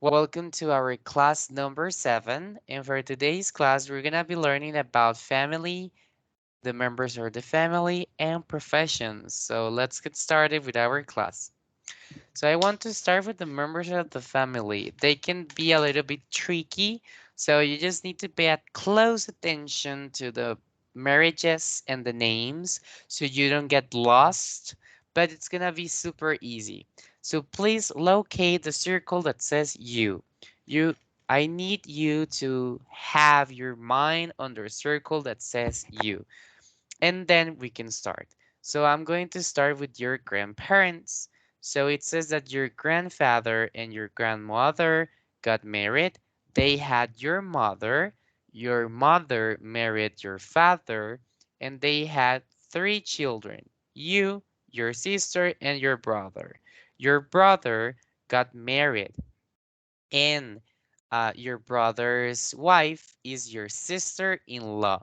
Welcome to our class number 7. And for today's class, we're going to be learning about family, the members of the family, and professions. So let's get started with our class. So I want to start with the members of the family. They can be a little bit tricky, so you just need to pay a close attention to the marriages and the names so you don't get lost, but it's gonna be super easy. So please locate the circle that says you. You I need you to have your mind on the circle that says you, and then we can start. So I'm going to start with your grandparents. So it says that your grandfather and your grandmother got married. They had your mother married your father, and they had 3 children, you, your sister, and your brother. Your brother got married, and your brother's wife is your sister-in-law.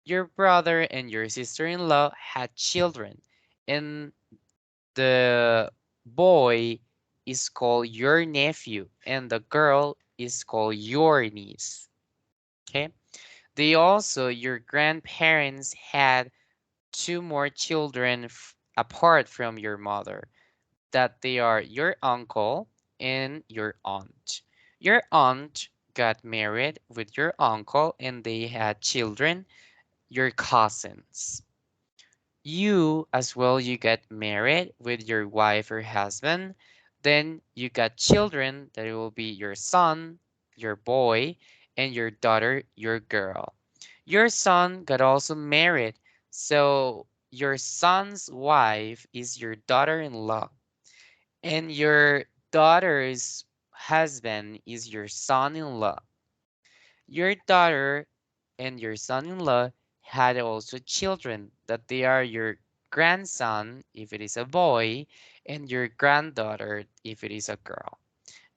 Your brother and your sister-in-law had children, and the boy is called your nephew, and the girl is called your niece. Okay? Your grandparents had 2 more children apart from your mother, that they are your uncle and your aunt. Your aunt got married with your uncle, and they had children, your cousins. You as well, you get married with your wife or husband. Then you got children that will be your son, your boy, and your daughter, your girl. Your son got also married. So your son's wife is your daughter-in-law, and your daughter's husband is your son-in-law. Your daughter and your son-in-law had also children, that they are your grandson if it is a boy, and your granddaughter if it is a girl.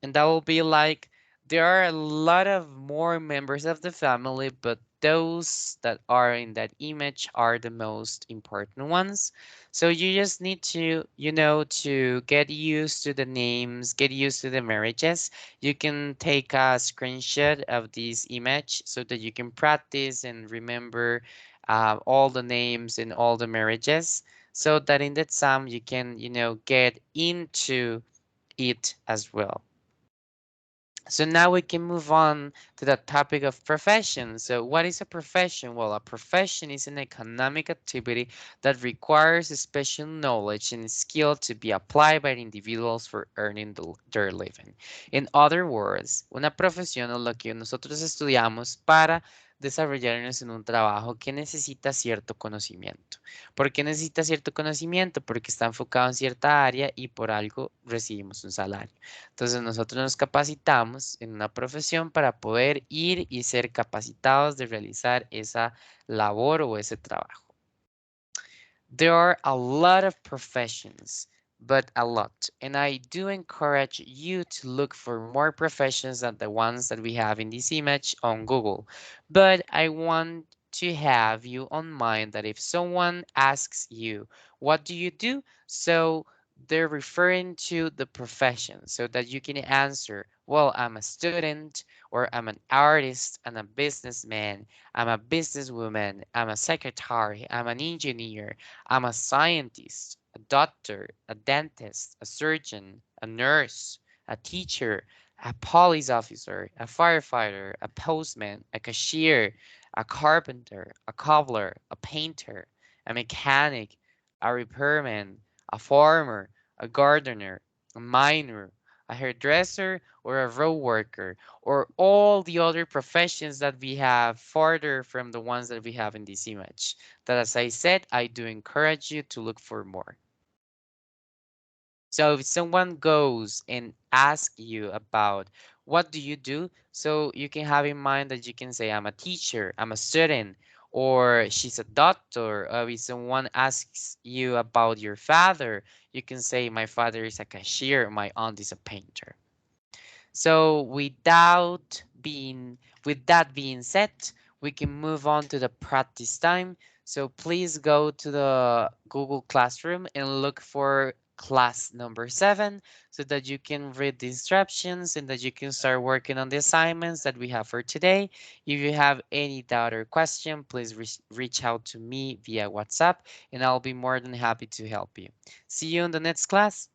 And that will be like, there are a lot of more members of the family, but those that are in that image are the most important ones. So you just need to, to get used to the names, get used to the marriages. You can take a screenshot of this image so that you can practice and remember all the names and all the marriages, so that in the exam you can, get into it as well. So now we can move on to the topic of profession. So what is a profession? Well, a profession is an economic activity that requires special knowledge and skill to be applied by individuals for earning their living. In other words, una profesión es lo que nosotros estudiamos para desarrollarnos en un trabajo que necesita cierto conocimiento. ¿Por qué necesita cierto conocimiento? Porque está enfocado en cierta área y por algo recibimos un salario. Entonces nosotros nos capacitamos en una profesión para poder ir y ser capacitados de realizar esa labor o ese trabajo. There are a lot of professions, but a lot. And I do encourage you to look for more professions than the ones that we have in this image on Google. But I want to have you on mind that if someone asks you, what do you do? So they're referring to the profession so that you can answer, well, I'm a student, or I'm an artist, I'm a businessman, I'm a businesswoman, I'm a secretary, I'm an engineer, I'm a scientist, a doctor, a dentist, a surgeon, a nurse, a teacher, a police officer, a firefighter, a postman, a cashier, a carpenter, a cobbler, a painter, a mechanic, a repairman, a farmer, a gardener, a miner, a hairdresser, or a road worker, or all the other professions that we have farther from the ones that we have in this image. That, as I said, I do encourage you to look for more. So if someone goes and asks you about what do you do, so you can have in mind that you can say, I'm a teacher, I'm a student, or she's a doctor. Or if someone asks you about your father, you can say, my father is a cashier, my aunt is a painter. So with that being said, we can move on to the practice time. So please go to the Google Classroom and look for class number 7 so that you can read the instructions and that you can start working on the assignments that we have for today. If you have any doubt or question, please reach out to me via WhatsApp and I'll be more than happy to help you. See you in the next class.